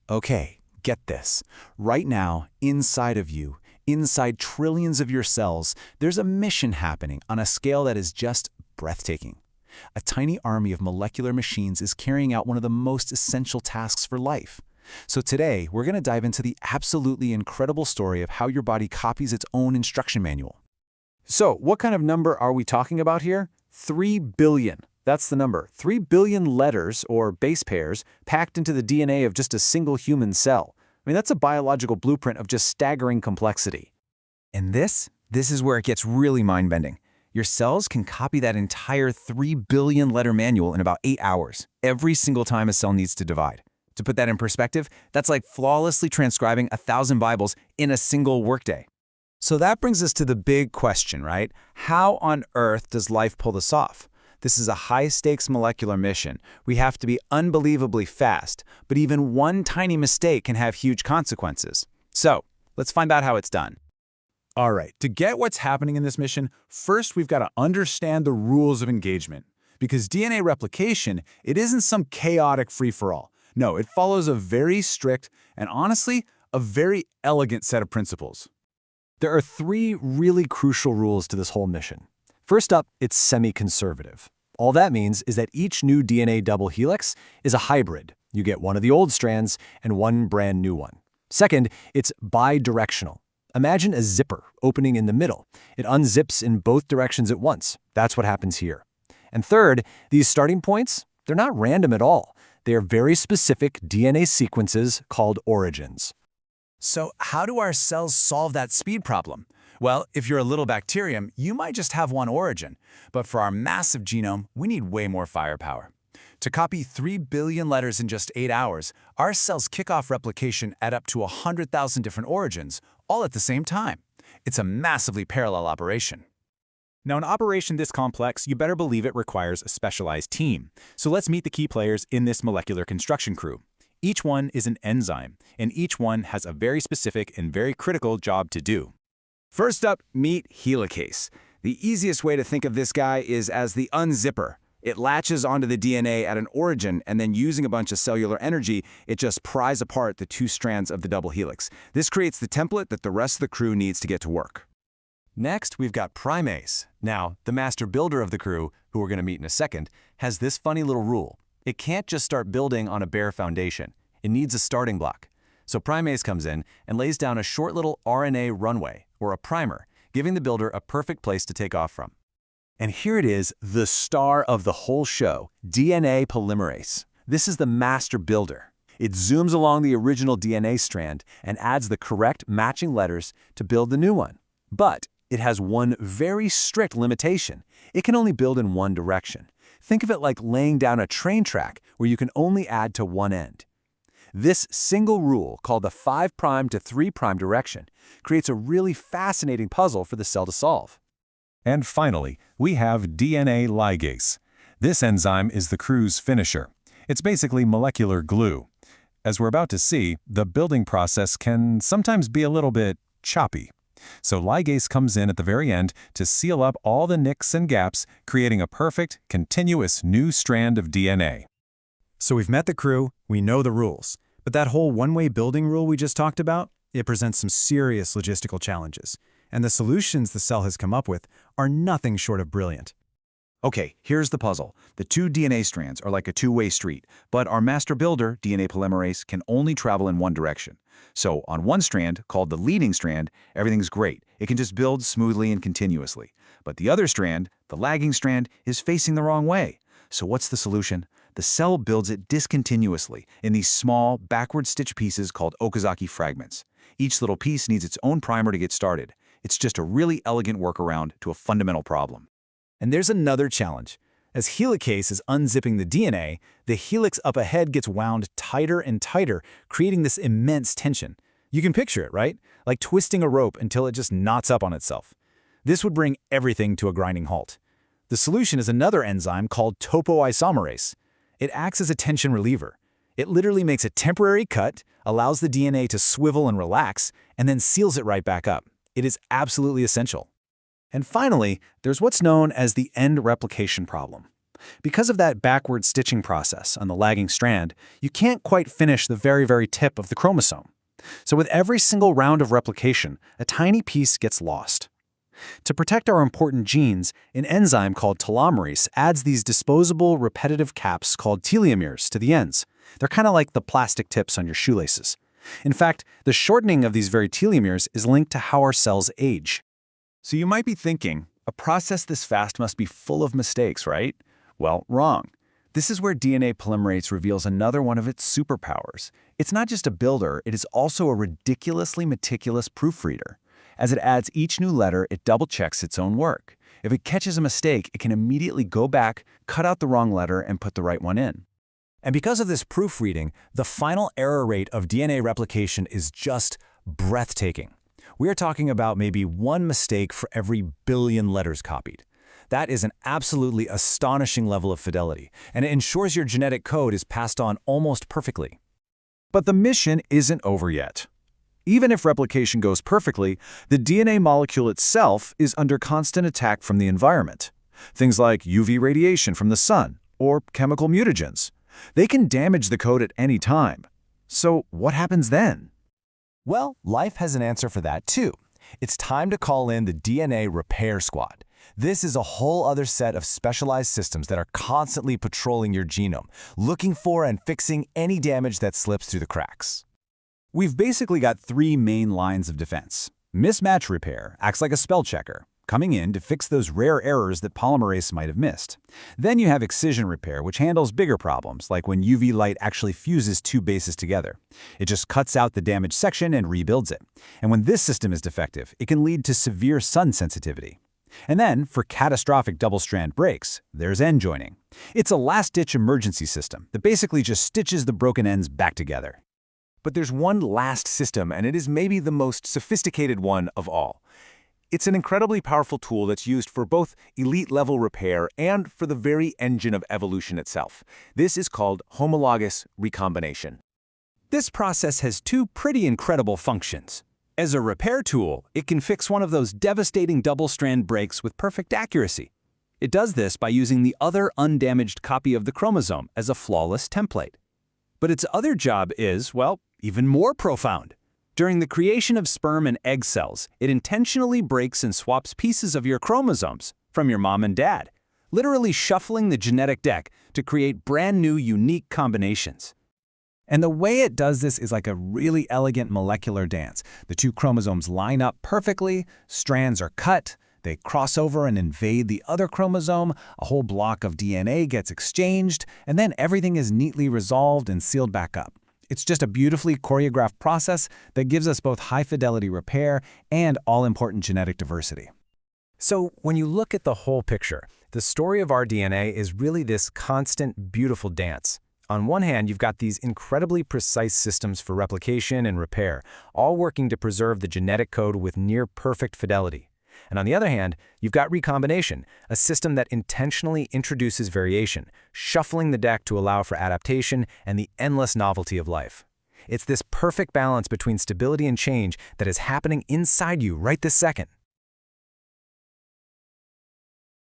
Okay, get this. Right now, inside of you, inside trillions of your cells, there's a mission happening on a scale that is just breathtaking. A tiny army of molecular machines is carrying out one of the most essential tasks for life. So today, we're going to dive into the absolutely incredible story of how your body copies its own instruction manual. So, what kind of number are we talking about here? 3 billion. That's the number. 3 billion letters, or base pairs, packed into the DNA of just a single human cell. I mean, that's a biological blueprint of just staggering complexity. And this is where it gets really mind-bending. Your cells can copy that entire 3 billion letter manual in about 8 hours, every single time a cell needs to divide. To put that in perspective, that's like flawlessly transcribing 1,000 Bibles in a single workday. So that brings us to the big question, right? How on earth does life pull this off? This is a high-stakes molecular mission. We have to be unbelievably fast, but even one tiny mistake can have huge consequences. So, let's find out how it's done. All right, to get what's happening in this mission, first we've got to understand the rules of engagement. Because DNA replication, it isn't some chaotic free-for-all. No, it follows a very strict and honestly, a very elegant set of principles. There are 3 really crucial rules to this whole mission. First up, it's semi-conservative. All that means is that each new DNA double helix is a hybrid. You get one of the old strands and one brand new one. Second, it's bidirectional. Imagine a zipper opening in the middle. It unzips in both directions at once. That's what happens here. And third, these starting points, they're not random at all. They are very specific DNA sequences called origins. So how do our cells solve that speed problem? Well, if you're a little bacterium, you might just have one origin. But for our massive genome, we need way more firepower. To copy 3 billion letters in just 8 hours, our cells kick off replication at up to 100,000 different origins, all at the same time. It's a massively parallel operation. Now, an operation this complex, you better believe it requires a specialized team. So let's meet the key players in this molecular construction crew. Each one is an enzyme, and each one has a very specific and very critical job to do. First up, meet helicase. The easiest way to think of this guy is as the unzipper. It latches onto the DNA at an origin, and then using a bunch of cellular energy, it just pries apart the 2 strands of the double helix. This creates the template that the rest of the crew needs to get to work. Next, we've got primase. Now, the master builder of the crew, who we're going to meet in a second, has this funny little rule. It can't just start building on a bare foundation. It needs a starting block. So primase comes in and lays down a short little RNA runway, or a primer, giving the builder a perfect place to take off from. And here it is, the star of the whole show, DNA polymerase. This is the master builder. It zooms along the original DNA strand and adds the correct matching letters to build the new one. But it has one very strict limitation. It can only build in one direction. Think of it like laying down a train track where you can only add to one end. This single rule, called the 5' to 3' direction, creates a really fascinating puzzle for the cell to solve. And finally, we have DNA ligase. This enzyme is the crew's finisher. It's basically molecular glue. As we're about to see, the building process can sometimes be a little bit choppy. So ligase comes in at the very end to seal up all the nicks and gaps, creating a perfect, continuous new strand of DNA. So we've met the crew, we know the rules. But that whole one-way building rule we just talked about, it presents some serious logistical challenges. And the solutions the cell has come up with are nothing short of brilliant. Okay, here's the puzzle. The 2 DNA strands are like a two-way street, but our master builder, DNA polymerase, can only travel in one direction. So on one strand, called the leading strand, everything's great. It can just build smoothly and continuously. But the other strand, the lagging strand, is facing the wrong way. So what's the solution? The cell builds it discontinuously in these small, backward stitch pieces called Okazaki fragments. Each little piece needs its own primer to get started. It's just a really elegant workaround to a fundamental problem. And there's another challenge. As helicase is unzipping the DNA, the helix up ahead gets wound tighter and tighter, creating this immense tension. You can picture it, right? Like twisting a rope until it just knots up on itself. This would bring everything to a grinding halt. The solution is another enzyme called topoisomerase. It acts as a tension reliever. It literally makes a temporary cut, allows the DNA to swivel and relax, and then seals it right back up. It is absolutely essential. And finally, there's what's known as the end replication problem. Because of that backward stitching process on the lagging strand, you can't quite finish the very, very tip of the chromosome. So with every single round of replication, a tiny piece gets lost. To protect our important genes, an enzyme called telomerase adds these disposable repetitive caps called telomeres to the ends. They're kind of like the plastic tips on your shoelaces. In fact, the shortening of these very telomeres is linked to how our cells age. So you might be thinking, a process this fast must be full of mistakes, right? Well, wrong. This is where DNA polymerase reveals another one of its superpowers. It's not just a builder, it is also a ridiculously meticulous proofreader. As it adds each new letter, it double-checks its own work. If it catches a mistake, it can immediately go back, cut out the wrong letter, and put the right one in. And because of this proofreading, the final error rate of DNA replication is just breathtaking. We are talking about maybe one mistake for every billion letters copied. That is an absolutely astonishing level of fidelity, and it ensures your genetic code is passed on almost perfectly. But the mission isn't over yet. Even if replication goes perfectly, the DNA molecule itself is under constant attack from the environment. Things like UV radiation from the sun or chemical mutagens. They can damage the code at any time. So what happens then? Well, life has an answer for that too. It's time to call in the DNA Repair Squad. This is a whole other set of specialized systems that are constantly patrolling your genome, looking for and fixing any damage that slips through the cracks. We've basically got three main lines of defense. Mismatch repair acts like a spell checker, coming in to fix those rare errors that polymerase might have missed. Then you have excision repair, which handles bigger problems, like when UV light actually fuses two bases together. It just cuts out the damaged section and rebuilds it. And when this system is defective, it can lead to severe sun sensitivity. And then, for catastrophic double-strand breaks, there's end joining. It's a last-ditch emergency system that basically just stitches the broken ends back together. But there's one last system, and it is maybe the most sophisticated one of all. It's an incredibly powerful tool that's used for both elite-level repair and for the very engine of evolution itself. This is called homologous recombination. This process has two pretty incredible functions. As a repair tool, it can fix one of those devastating double-strand breaks with perfect accuracy. It does this by using the other undamaged copy of the chromosome as a flawless template. But its other job is, well, even more profound. During the creation of sperm and egg cells, it intentionally breaks and swaps pieces of your chromosomes from your mom and dad, literally shuffling the genetic deck to create brand new, unique combinations. And the way it does this is like a really elegant molecular dance. The two chromosomes line up perfectly, strands are cut, they cross over and invade the other chromosome, a whole block of DNA gets exchanged, and then everything is neatly resolved and sealed back up. It's just a beautifully choreographed process that gives us both high-fidelity repair and all-important genetic diversity. So when you look at the whole picture, the story of our DNA is really this constant, beautiful dance. On one hand, you've got these incredibly precise systems for replication and repair, all working to preserve the genetic code with near-perfect fidelity. And on the other hand, you've got recombination, a system that intentionally introduces variation, shuffling the deck to allow for adaptation and the endless novelty of life. It's this perfect balance between stability and change that is happening inside you right this second.